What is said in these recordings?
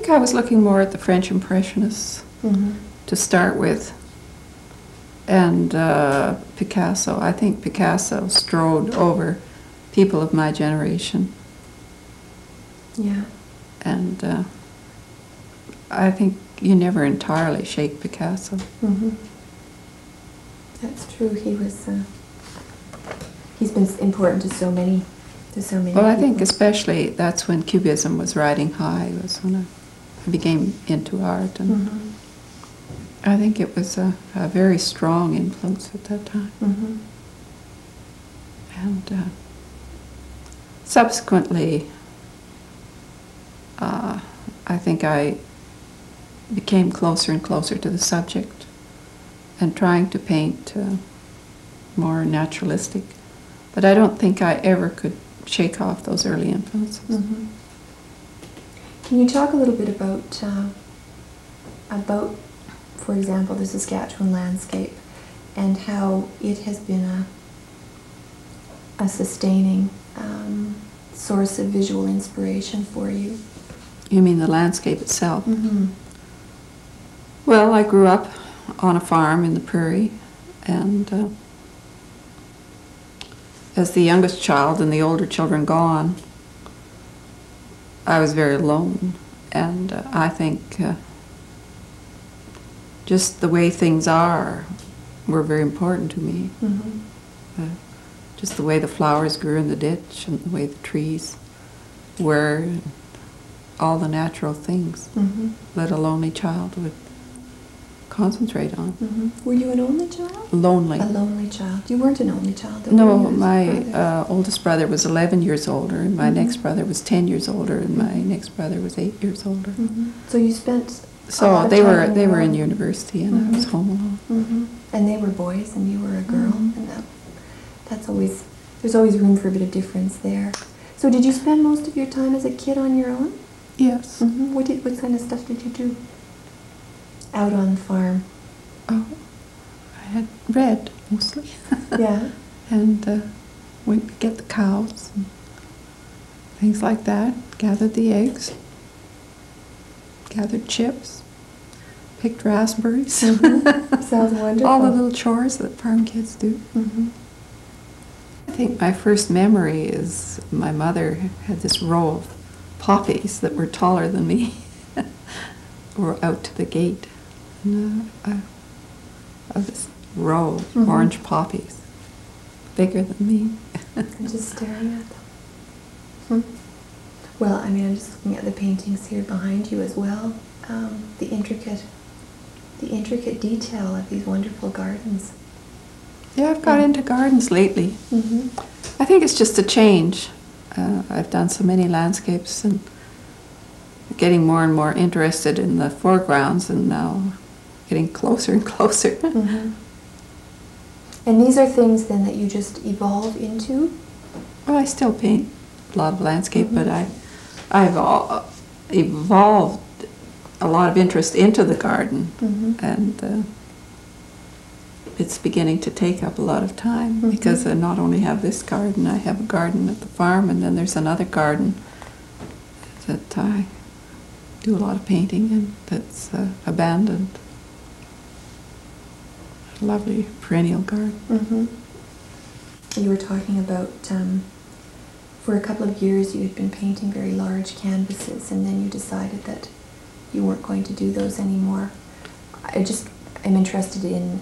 think I was looking more at the French Impressionists to start with, and Picasso. I think Picasso strode over people of my generation. Yeah. And I think you never entirely shake Picasso. That's true. He was. He's been important to so many. Well, I think especially that's when Cubism was riding high. Was when I became into art, and I think it was a very strong influence at that time. And subsequently, I think I became closer and closer to the subject and trying to paint more naturalistic. But I don't think I ever could shake off those early influences. Can you talk a little bit about, for example, the Saskatchewan landscape and how it has been a sustaining source of visual inspiration for you? You mean the landscape itself? Well, I grew up on a farm in the prairie, and as the youngest child and the older children gone, I was very alone, and I think just the way things are were very important to me. Just the way the flowers grew in the ditch and the way the trees were, all the natural things that a lonely child would concentrate on. Were you an only child? Lonely. A lonely child. You weren't an only child? No, my oldest brother was 11 years older, and my next brother was 10 years older, and my next brother was 8 years older. So you spent So they were in university, and I was home alone. And they were boys, and you were a girl, and that's always, there's always room for a bit of difference there. So did you spend most of your time as a kid on your own? Yes. What kind of stuff did you do out on the farm? Oh, I had read mostly. Yeah. And went to get the cows and things like that. Gathered the eggs. Gathered chips. Picked raspberries. Sounds wonderful. All the little chores that farm kids do. I think my first memory is my mother had this row of poppies that were taller than me. Were out to the gate. And of this row of orange poppies, bigger than me. I'm just staring at them. Well, I mean, I'm just looking at the paintings here behind you as well. The intricate detail of these wonderful gardens. Yeah, I've got into gardens lately. I think it's just a change. I've done so many landscapes and getting more and more interested in the foregrounds, and now getting closer and closer. And these are things then that you just evolve into? Well, I still paint a lot of landscape, but I've evolved a lot of interest into the garden, and it's beginning to take up a lot of time because I not only have this garden, I have a garden at the farm, and then there's another garden that I do a lot of painting in that's abandoned. A lovely perennial garden. You were talking about for a couple of years you had been painting very large canvases, and then you decided that you weren't going to do those anymore. I'm interested in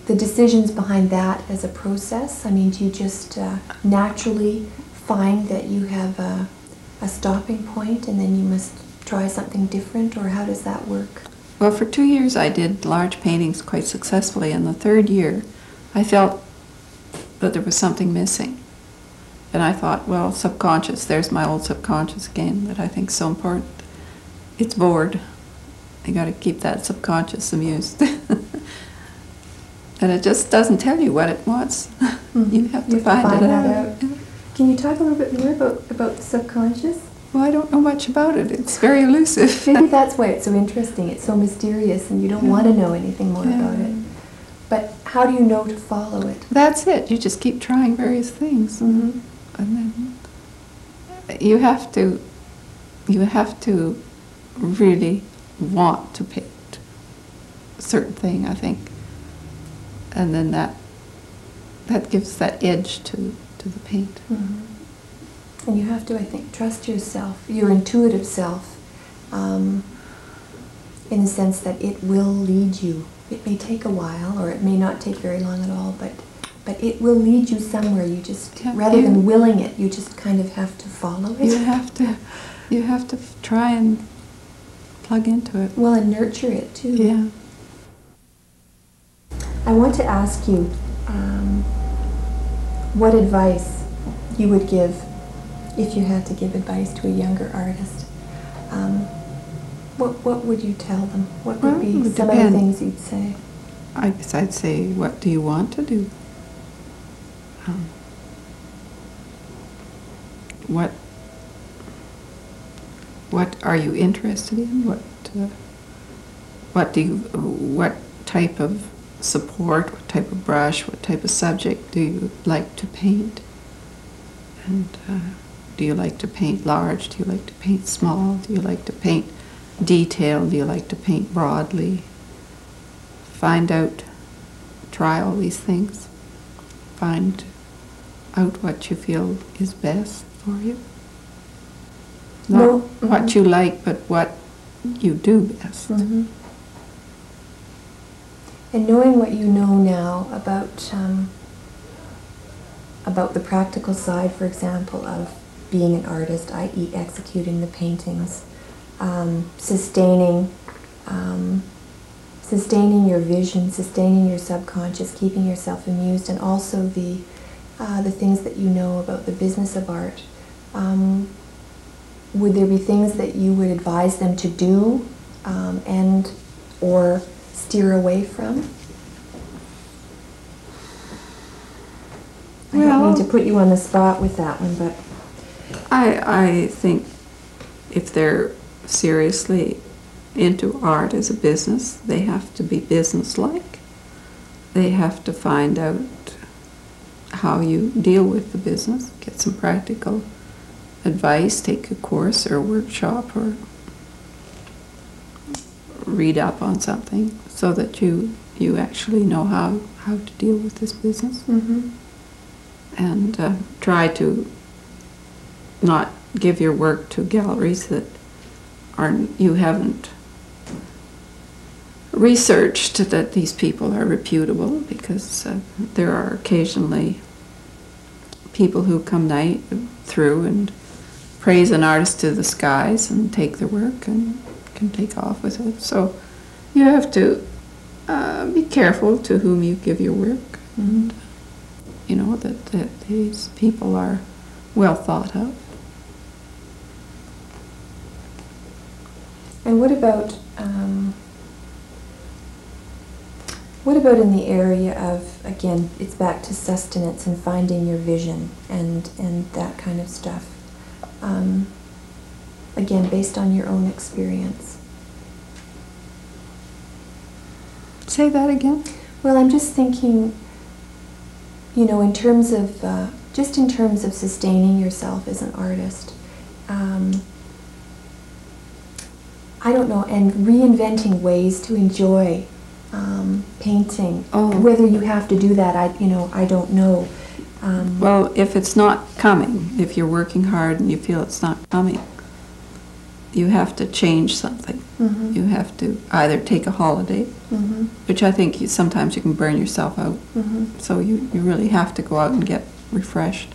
the decisions behind that as a process. I mean, do you just naturally find that you have a stopping point and then you must try something different, or how does that work? Well, for 2 years I did large paintings quite successfully. In the third year I felt that there was something missing. And I thought, well, subconscious, there's my old subconscious again that I think is so important. It's bored. You got to keep that subconscious amused. And it just doesn't tell you what it wants. You have to find it out. Can you talk a little bit more about the subconscious? Well, I don't know much about it. It's very elusive. Maybe that's why it's so interesting. It's so mysterious and you don't want to know anything more about it. But how do you know to follow it? That's it. You just keep trying various things. And then you have to you have to really want to paint a certain thing, I think. And then that gives that edge to the paint. Mm-hmm. And you have to, I think, trust yourself, your intuitive self, in the sense that it will lead you. It may take a while, or it may not take very long at all, but it will lead you somewhere. You just, rather than willing it, you just kind of have to follow it. You have to try and plug into it. Well, and nurture it too. Yeah. I want to ask you what advice you would give if you had to give advice to a younger artist. What would you tell them? What would be some of the things you'd say? I guess I'd say, what do you want to do? What are you interested in? What type of support, what type of brush, what type of subject do you like to paint? And do you like to paint large? Do you like to paint small? Do you like to paint detail? Do you like to paint broadly? Find out, try all these things. Find out what you feel is best for you. Not what you like, but what you do best. Mm-hmm. And knowing what you know now about the practical side, for example, of being an artist, i.e. executing the paintings, sustaining your vision, sustaining your subconscious, keeping yourself amused, and also the things that you know about the business of art. Would there be things that you would advise them to do and or steer away from? I don't mean to put you on the spot with that one, but I think if they're seriously into art as a business, they have to be business-like. They have to find out how you deal with the business, get some practical advice, take a course or a workshop, or read up on something so that you actually know how to deal with this business. Mm-hmm. And try to not give your work to galleries that you haven't researched that these people are reputable, because there are occasionally people who come through and praise an artist to the skies and take their work and can take off with it. So you have to be careful to whom you give your work, and you know that these people are well thought of. And what about in the area of, again, it's back to sustenance and finding your vision and that kind of stuff. Again, based on your own experience. Say that again? Well, I'm just thinking, you know, in terms of sustaining yourself as an artist. I don't know, and reinventing ways to enjoy painting. Whether you have to do that, I don't know. Well, if it's not coming, if you're working hard and you feel it's not coming, you have to change something. Mm-hmm. You have to either take a holiday, mm-hmm. which I think sometimes you can burn yourself out. Mm-hmm. So you really have to go out and get refreshed.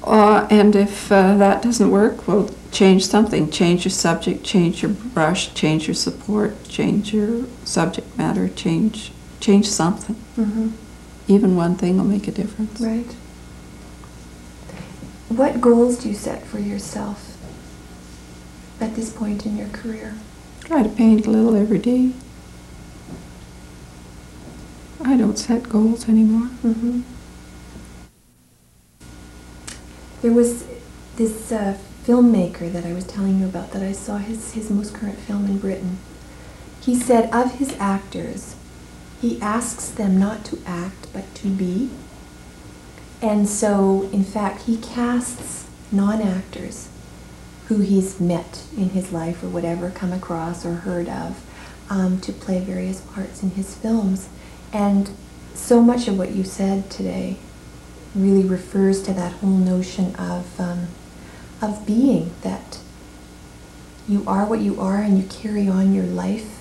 And if that doesn't work, well, change something. Change your subject, change your brush, change your support, change your subject matter, change something. Mm-hmm. Even one thing will make a difference. Right. What goals do you set for yourself at this point in your career? Try to paint a little every day. I don't set goals anymore. Mm-hmm. There was this filmmaker that I was telling you about, that I saw his most current film in Britain. He said of his actors, he asks them not to act, but to be. And so, in fact, he casts non-actors who he's met in his life or whatever, come across or heard of, to play various parts in his films. And so much of what you said today really refers to that whole notion of being, that you are what you are and you carry on your life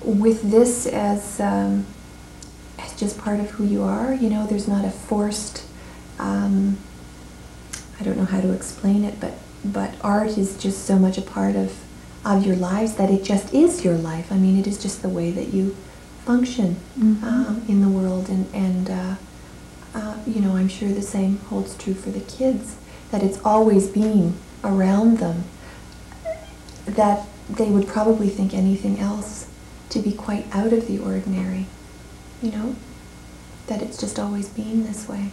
with this as just part of who you are. You know, there's not a forced, I don't know how to explain it, but art is just so much a part of your lives that it just is your life. I mean, it is just the way that you function in the world, and you know, I'm sure the same holds true for the kids, that it's always being around them, that they would probably think anything else to be quite out of the ordinary, you know, that it's just always been this way.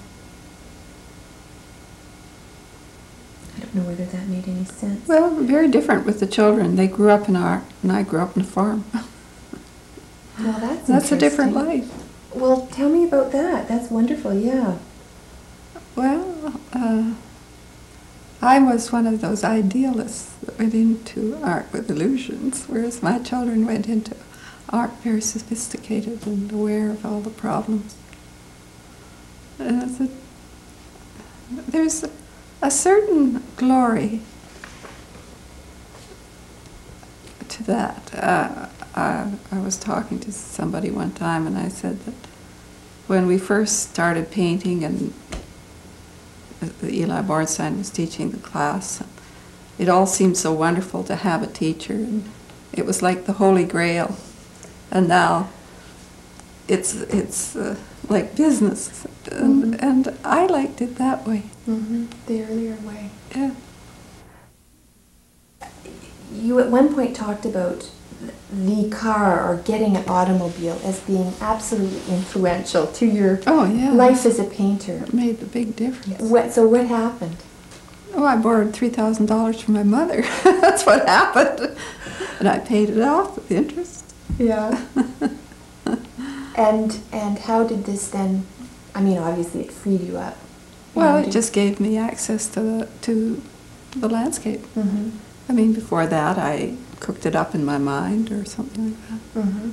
I don't know whether that made any sense. Well, very different with the children. They grew up in art, and I grew up in a farm. Well, that's a different life. Well, tell me about that. That's wonderful, yeah. Well, I was one of those idealists that went into art with illusions, whereas my children went into art very sophisticated and aware of all the problems. And there's a certain glory to that. I was talking to somebody one time, and I said that when we first started painting, and Eli Bornstein was teaching the class, it all seemed so wonderful to have a teacher, and it was like the Holy Grail. And now it's like business, and I liked it that way. The earlier way. Yeah. You at one point talked about the car or getting an automobile as being absolutely influential to your life as a painter. It made a big difference. So what happened? Oh, I borrowed $3,000 from my mother. That's what happened. And I paid it off with interest. Yeah. And how did this then, I mean, obviously it freed you up. Well, it just gave me access to the landscape. I mean, before that, I cooked it up in my mind or something like that.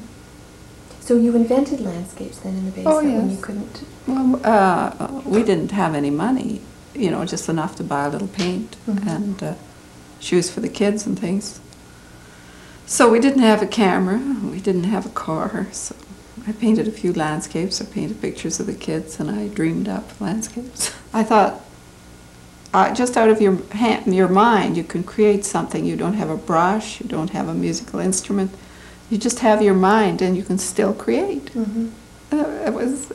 So you invented landscapes then in the basement when you couldn't? Well, we didn't have any money, you know, just enough to buy a little paint and shoes for the kids and things. So we didn't have a camera, we didn't have a car, so I painted a few landscapes, I painted pictures of the kids, and I dreamed up landscapes. I thought, just out of your mind, you can create something. You don't have a brush, you don't have a musical instrument, you just have your mind, and you can still create. It was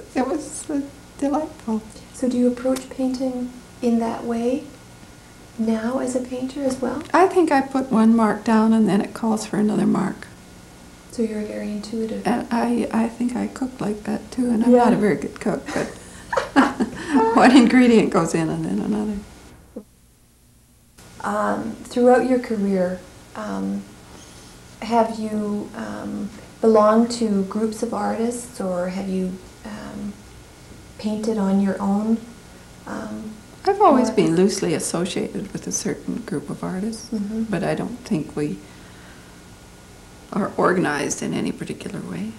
delightful. So do you approach painting in that way now as a painter as well? I think I put one mark down, and then it calls for another mark. So you're very intuitive. And I think I cook like that too, and I'm not a very good cook, but one ingredient goes in and then another. Throughout your career, have you belonged to groups of artists, or have you painted on your own? I've always been loosely associated with a certain group of artists, but I don't think we are organized in any particular way.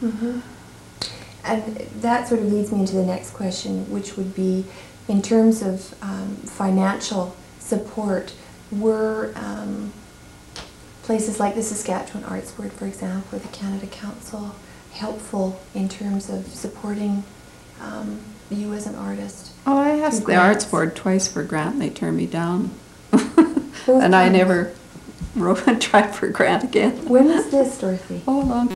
And that sort of leads me into the next question, which would be, in terms of financial support, were places like the Saskatchewan Arts Board, for example, or the Canada Council helpful in terms of supporting you as an artist? Oh, I asked the Arts Board twice for a grant, and they turned me down. And I never tried for a grant again. When was this, Dorothy? Oh, a long